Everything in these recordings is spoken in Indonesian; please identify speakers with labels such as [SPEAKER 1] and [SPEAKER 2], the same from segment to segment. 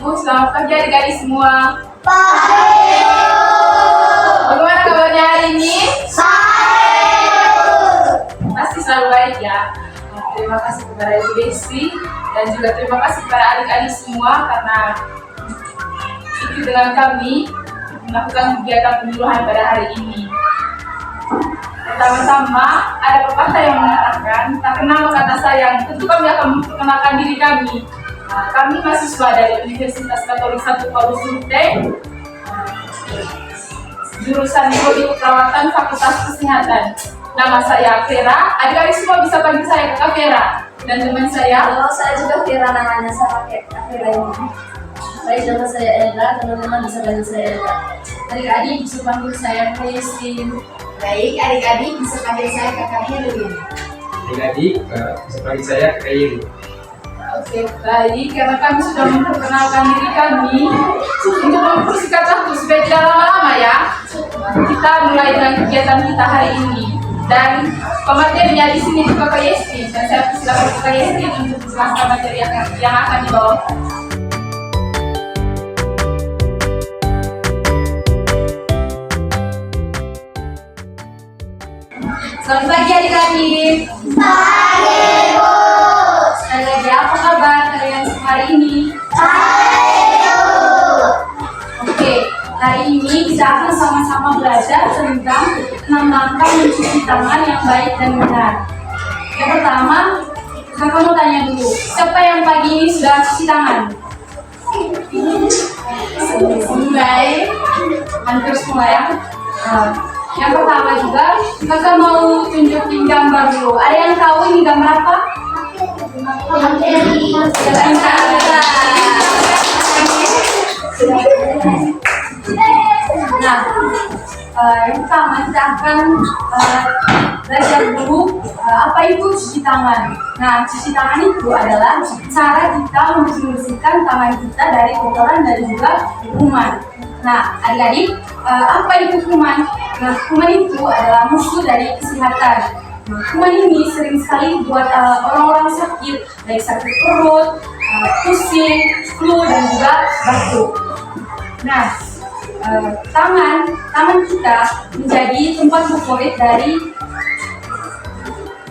[SPEAKER 1] Selamat pagi adik-adik semua.
[SPEAKER 2] Pagi.
[SPEAKER 1] Bagaimana kabarnya hari ini? Pasti selalu baik ya. Terima kasih kepada Ibu Desi dan juga terima kasih kepada adik-adik semua karena ikut dengan kami melakukan kegiatan penyuluhan pada hari ini. Pertama-tama ada pepatah yang mengatakan, tak kenal kata sayang. Tentu kami akan memperkenalkan diri kami. Kami mahasiswa dari Universitas Katolik 1 Paulus Sute, jurusan Prodi Keperawatan Fakultas Kesehatan. Nama saya Vera. Adik-adik semua bisa panggil saya Kakak Vera. Dan teman saya,
[SPEAKER 2] Halo, saya juga Vera, namanya sama kayak Vera ini. Baik, nama saya Ella, teman-teman bisa panggil saya Ella.
[SPEAKER 1] adik-adik bisa panggil saya Christine.
[SPEAKER 3] Baik, adik-adik bisa panggil saya Kakak Herlin.
[SPEAKER 4] Adik-adik bisa panggil saya Kairi.
[SPEAKER 1] Oke, baik. Karena kami sudah memperkenalkan diri kami, untuk mempersingkat waktu supaya tidak lama-lama ya, kita mulai dengan kegiatan kita hari ini. Dan pematerinya di sini juga Kak Yesti. Dan saya persilakan Kak Yesti untuk menjelaskan materi yang akan dibawa.
[SPEAKER 2] Selamat pagi adik-adik.
[SPEAKER 3] Pagi, Bu.
[SPEAKER 2] Sekali lagi, apa kabar kalian hari ini? Oke, hari ini kita akan sama-sama belajar tentang 6 langkah mencuci tangan yang baik dan benar. Yang pertama, kakak mau tanya dulu, siapa yang pagi ini sudah cuci tangan? Baik, hampir semua ya. Yang pertama juga, kakak mau tunjukin gambar dulu. Ada yang tahu ini gambar apa? Nah, yang pertama kita akan belajar dulu apa itu cuci tangan. Nah, cuci tangan itu adalah cara kita membersihkan tangan kita dari kotoran dan juga kuman. Nah, adik-adik, apa itu kuman? Nah, kuman itu adalah musuh dari kesehatan. Nah, kuman ini sering sekali buat orang-orang sakit, baik sakit perut, pusing, flu, dan juga batuk. Nah, tangan kita menjadi tempat favorit dari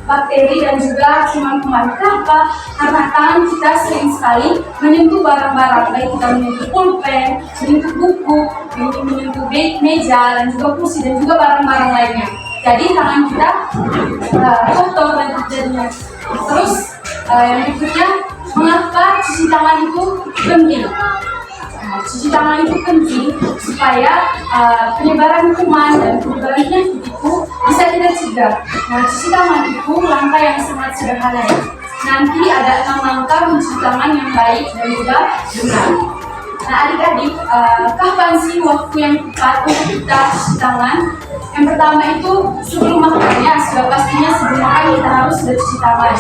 [SPEAKER 2] bakteri dan juga kuman-kuman. Kenapa? Karena tangan kita sering sekali menyentuh barang-barang, baik kita menyentuh pulpen, menyentuh buku, menyentuh meja, dan juga kursi, dan juga barang-barang lainnya. Jadi tangan kita kotor dan jadinya. Terus yang berikutnya, mengapa cuci tangan itu penting? Cuci tangan itu penting supaya penyebaran kuman dan penyebaran penyakit itu bisa kita cegah. Nah, cuci tangan itu langkah yang sangat sederhana ya. Nanti ada 6 langkah mencuci tangan yang baik dan juga benar. Nah, adik-adik, kapan sih waktu yang tepat untuk kita cuci tangan? Yang pertama itu sebelum makan ya, sudah pastinya sebelum makan kita harus sudah cuci tangan.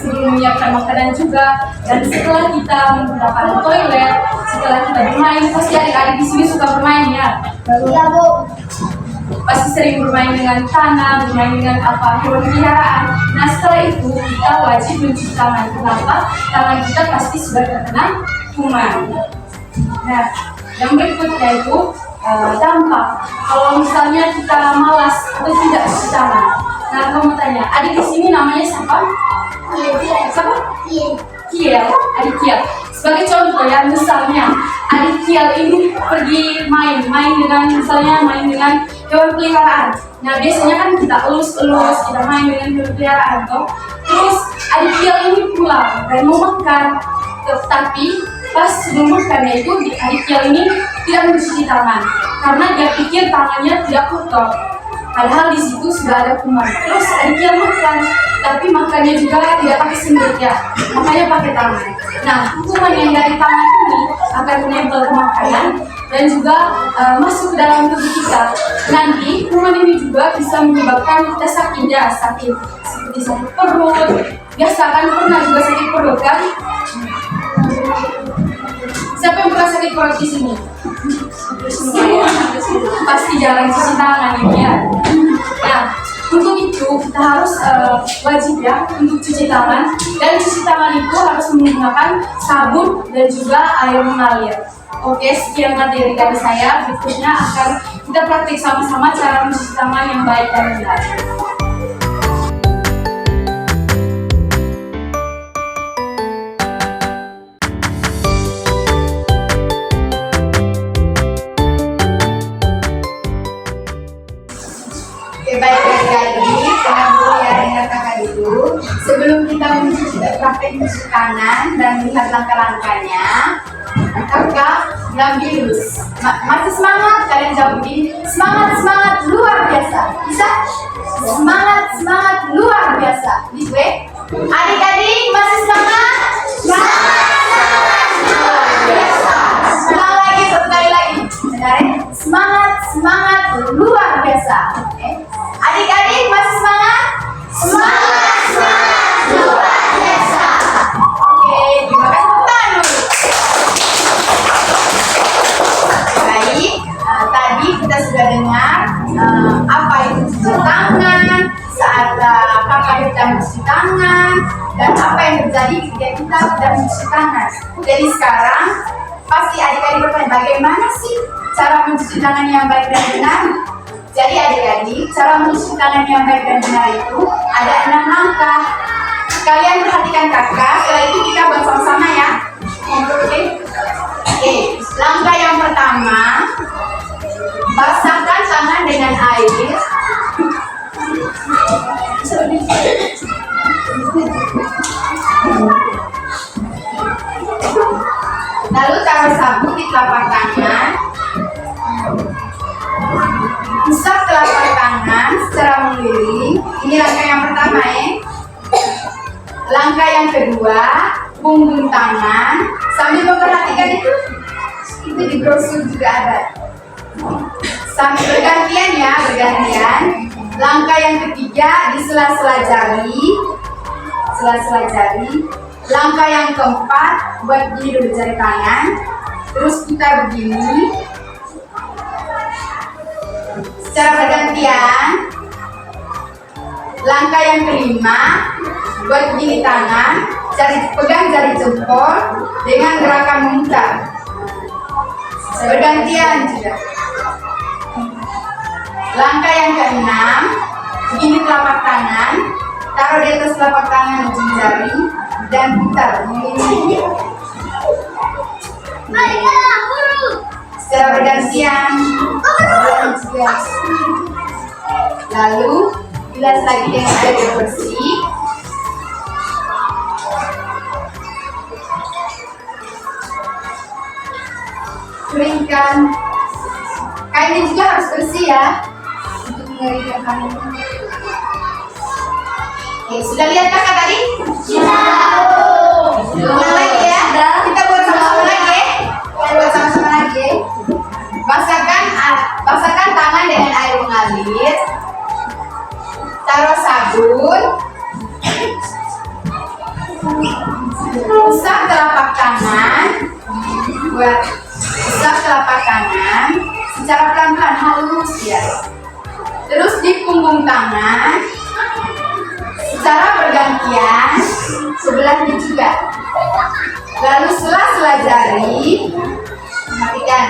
[SPEAKER 2] Sebelum menyiapkan makanan juga, dan setelah kita menggunakan toilet, setelah kita bermain, pasti adik-adik di sini suka bermain ya.
[SPEAKER 3] Iya, Bu.
[SPEAKER 2] Pasti sering bermain dengan tanah, bermain dengan hewan peliharaan. Nah, setelah itu kita wajib mencuci tangan. Kenapa? Tangan kita pasti sudah terkena kuman. Nah, yang berikutnya itu dampak. Kalau misalnya kita malas atau tidak cuci tangan. Nah, kamu tanya, adik di sini namanya siapa? Siapa? Kiel. Adik Kiel. Sebagai contoh ya, misalnya adik Kiel ini pergi main dengan hewan peliharaan. Nah, biasanya kan kita elus-elus, kita main dengan hewan peliharaan toh. Terus adik Kiel ini pulang dan mau makan, tapi pas sebelum makannya itu adik Kiel ini tidak mencuci tangan karena dia pikir tangannya tidak kotor. Padahal di situ sudah ada kuman. Terus adik Kiel makan, tapi makannya juga tidak pakai sendok ya, makanya pakai tangan. Nah, kuman yang dari tangan ini akan menempel ke makanan dan juga masuk ke dalam tubuh kita. Nanti kuman ini juga bisa menyebabkan kita sakit ya, seperti sakit perut. Biasa kan pernah juga sakit perut kan? Siapa yang pernah sakit perut di sini? Semua ya? Pasti jarang cuci tangan ya. Nah, Untuk itu kita harus wajib ya untuk cuci tangan, dan cuci tangan itu harus menggunakan sabun dan juga air mengalir. Oke, sekian materi dari saya. Berikutnya akan kita praktik sama-sama cara mencuci tangan yang baik dan benar.
[SPEAKER 3] Oke, baik adik-adik, dengar dulu ya, dengar kakak dulu. Sebelum kita praktek mencuci tangan dan melihat langkah-langkahnya, kakak Lambilus, masih semangat? Kalian jawab begini, semangat luar biasa. Bisa? Semangat luar biasa. This way. Adik-adik masih semangat? Semangat luar biasa. Ulang lagi, satu kali lagi. Benar ya? Semangat luar biasa. Oke. Adik-adik masih semangat? Semangat luar biasa. Oke, terima kasih tepuk tangan dulu. Baik, tadi kita sudah dengar apa itu cuci tangan, saat kakak kita mencuci tangan, dan apa yang terjadi ketika kita tidak mencuci tangan. Jadi sekarang pasti adik-adik bertanya, bagaimana sih cara mencuci tangan yang baik dan benar? Jadi adik-adik, cara mencuci tangan yang baik dan benar itu ada 6 langkah. Kalian perhatikan kakak, setelah itu kita buat sama-sama ya. Oke? Oke, langkah yang pertama, basahkan tangan dengan air. Lalu taruh sabun di telapak tangan. Usap telapak tangan secara mengeliling. Ini langkah yang pertama ya. Langkah yang kedua, punggung tangan. Sambil memperhatikan itu di brosur juga ada. Sambil bergantian ya, bergantian. Langkah yang ketiga, di sela-sela jari. Sela-sela jari. Langkah yang keempat, buat begini dulu jari tangan. Terus kita begini. Secara bergantian. Langkah yang kelima, buat begini tangan, pegang jari jempol dengan gerakan memutar. Bergantian juga. Langkah yang keenam, begini telapak tangan, taruh di atas telapak tangan ujung jari dan putar mengelilingi. Secara bergantian. Lalu bilas lagi dengan air bersih. Keringkan. Kainnya juga harus bersih ya, untuk mengeringkan kain. Oke, sudah lihat kakak tadi? Sudah. Ulang lagi ya. Kita buat sama-sama lagi ya. Kita buat sama-sama lagi ya. Basahkan tangan dengan air mengalir. Taruh sabun. Usap telapak tangan. Usap telapak tangan secara pelan-pelan, halus ya. Terus di punggung tangan secara bergantian, sebelahnya juga. Lalu sela-sela jari, perhatikan,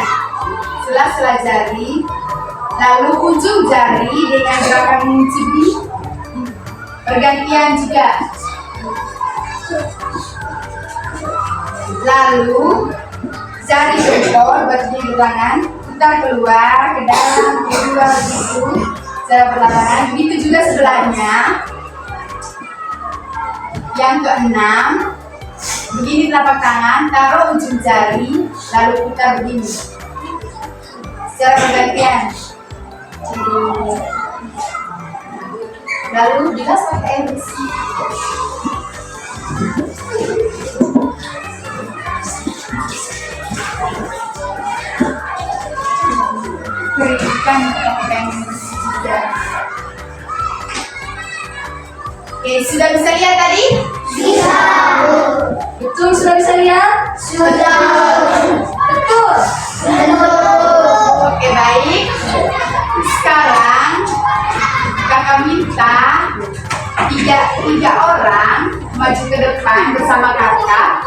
[SPEAKER 3] sela-sela jari. Lalu ujung jari dengan gerakan mencibir, bergantian juga. Lalu jari jempol buat di tangan, putar keluar ke dalam, keluar gitu, secara berlawanan. Begitu juga sebelahnya. Yang keenam, begini telapak tangan, taruh ujung jari, lalu putar begini, secara bergantian. Lalu bilas pakai air bersih. Keringkan pakai air bersih juga. Oke, sudah bisa lihat tadi? Bisa. Betul, sudah bisa lihat? Sudah. Betul? Betul. Oke, baik. Sekarang kakak minta orang maju ke depan bersama kakak,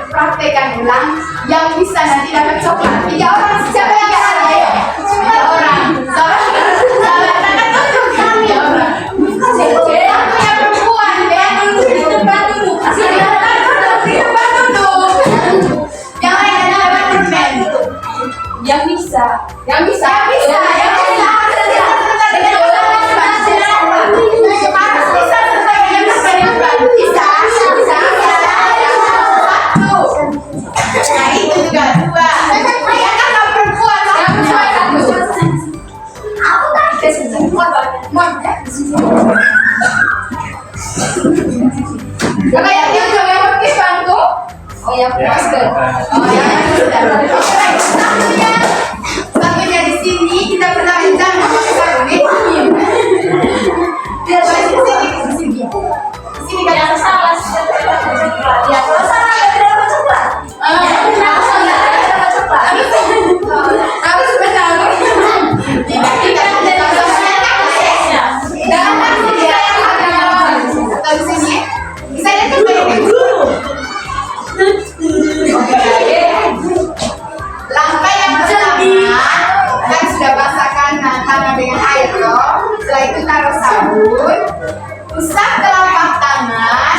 [SPEAKER 3] praktekkan ulang yang bisa nanti dapat coklat. 3 orang, siapa yang ada? Ayo, 3 orang. Salah tangan tunjuk. 3 orang. Aku yang perempuan, ya. Di depan duduk. Di depan duduk. Yang lain ada dapat permen.
[SPEAKER 2] Yang bisa.
[SPEAKER 3] Yang bisa. Kakak yang tunjuk yang pakai bantu. Oh ya, masker. Oh ya, satunya di sini kita pernah bincang pakai sarung nih. Dia lagi di sini. Di sini kan yang salah. Ya, kalau salah ya tidak dapat coklat. Harus benar. Tidak di sini. Bisa lihat tuh kayak dulu. Langkah yang pertama kan sudah basahkan tangan dengan air loh. Setelah itu taruh sabun, usap telapak tangan,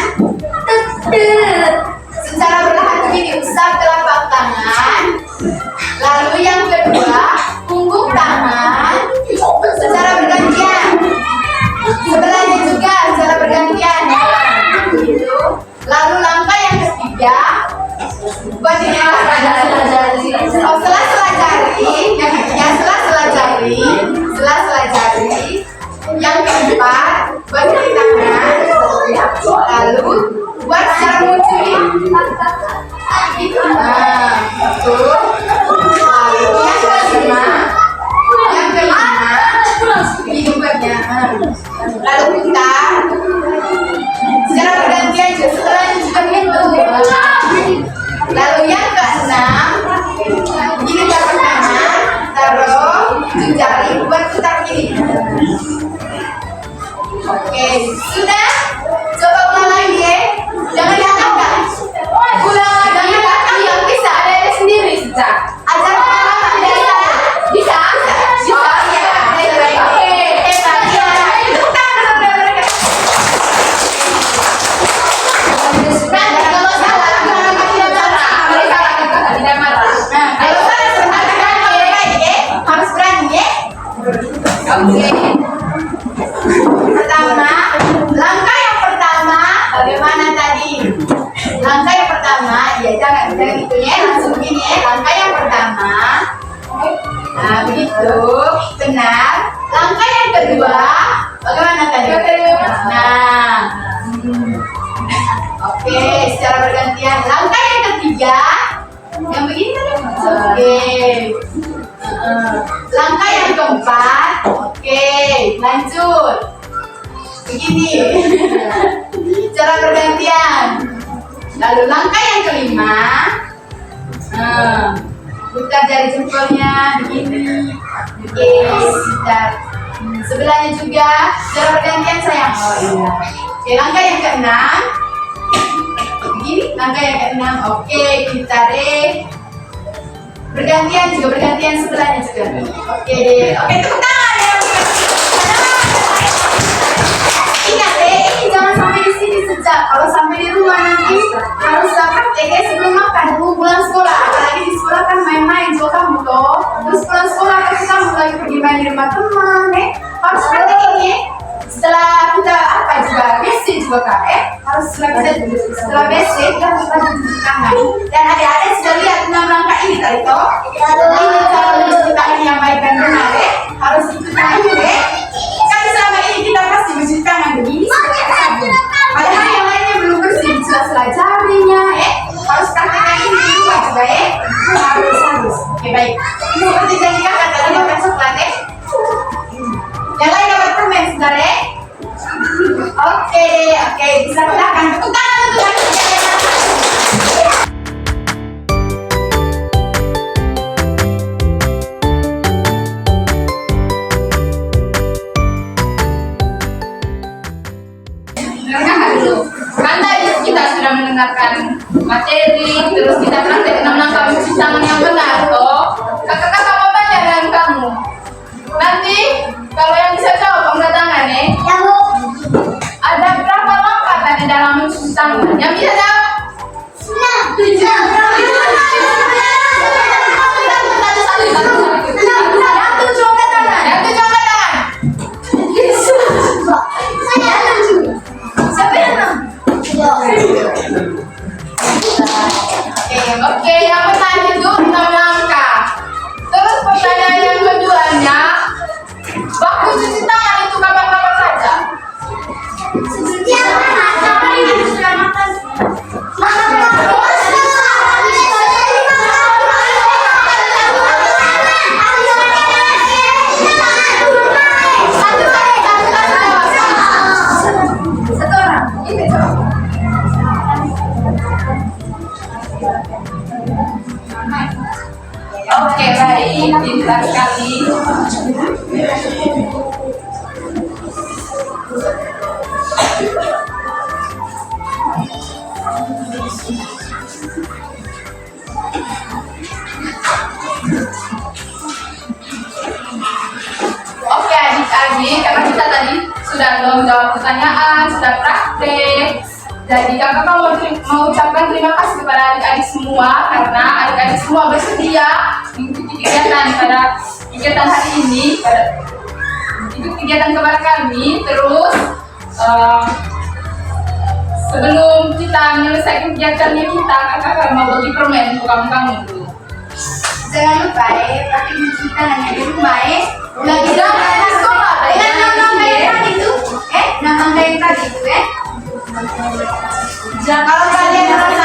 [SPEAKER 3] secara berlahan begini, usap telapak tangan. Lalu yang kedua, punggung tangan secara bergantian. Sebelahnya juga secara bergantian. Lalu langkah yang ketiga, buat ini sela-sela jari, yang ketiga sela-sela jari, yang keempat buat jari tangan, lalu buat secara munculin. Lalu yang kelima, begini buatnya. Lalu putar secara bergantian juga setelahnya juga begitu. Lalu yang keenam, begini yang pertama, taruh ujung jari buat putar begini. Oke, sudah. Coba ulang lagi ya. Jangan diangkat. Ulang lagi. Jangan diangkat yang bisa. Ada sendiri sejak. Ajar pengalaman bisa. Bisa. Bisa. Ya. Oke. Oke. Pertama, langkah yang pertama bagaimana tadi? Langkah yang pertama, ya jangan gitu ya, langsung begini ya. Langkah yang pertama, nah begitu, benar. Langkah yang kedua, bagaimana tadi? Nah, oke, secara bergantian. Langkah yang ketiga, yang begini tadi? Oke. Langkah yang keempat, oke, lanjut. Begini, cara bergantian. Lalu langkah yang kelima, putar jari jempolnya begini. Oke, putar. Sebelahnya juga cara bergantian sayang. Oh iya. Oke, langkah yang keenam, begini. Langkah yang keenam, oke, kita tarik. Bergantian juga, bergantian sebelahnya juga. Oke, tepuk tangan ya. Ingat deh, ini jangan sampai di sini sejak. Kalau sampai di rumah nanti harus prakteknya sebelum makan. Pulang sekolah, apalagi di sekolah kan main-main juga kamu toh. Terus pulang sekolah kan kamu lagi pergi main di rumah teman, harus praktek ini. Setelah kita juga basic juga kak, harus setelah basic kita harus rajin cuci tangan. Dan adik-adik sudah lihat 6 langkah ini tadi toh. Ini cara mencuci tangan yang baik dan benar harus ikut aja kan selama ini kita pasti mencuci tangan begini pakai sabun. Padahal yang lainnya belum bersih, sela-sela jarinya harus praktekkan ini di rumah juga harus. Oke baik. Seperti janji kakak tadi makan coklat yang lain dapat permen sebentar Oke, bisa silakan tepuk tangan untuk
[SPEAKER 1] dulu. Kan tadi kita sudah mendengarkan materi, terus kita praktek 6 langkah mencuci tangan yang benar, toh. Kakak-kakak mau tanya dengan kamu. Nanti kalau yang bisa jawab angkat tangan ya. Ada berapa langkah tadi dalam mencuci tangan? Yang bisa jawab? Oke, yang benar itu 6 langkah. Terus pertanyaan yang keduanya, waktu cuci tangan itu kapan-kapan saja? Oke, baik, pintar sekali. Oke adik-adik, karena kita tadi sudah menjawab pertanyaan, sudah praktek. Jadi kakak mau ucapkan terima kasih kepada adik-adik semua karena adik-adik semua bersedia mengikuti kegiatan pada kegiatan hari ini, ikut kegiatan kepada kami. Terus sebelum kita menyelesaikan kegiatannya kakak mau bagi permen untuk kamu dulu.
[SPEAKER 3] Jangan lupa ya, pakai mencuci tangannya di rumah ya.
[SPEAKER 1] Lagi jangan di sekolah,
[SPEAKER 3] Nama yang tadi itu ya. Kalau kalian merasa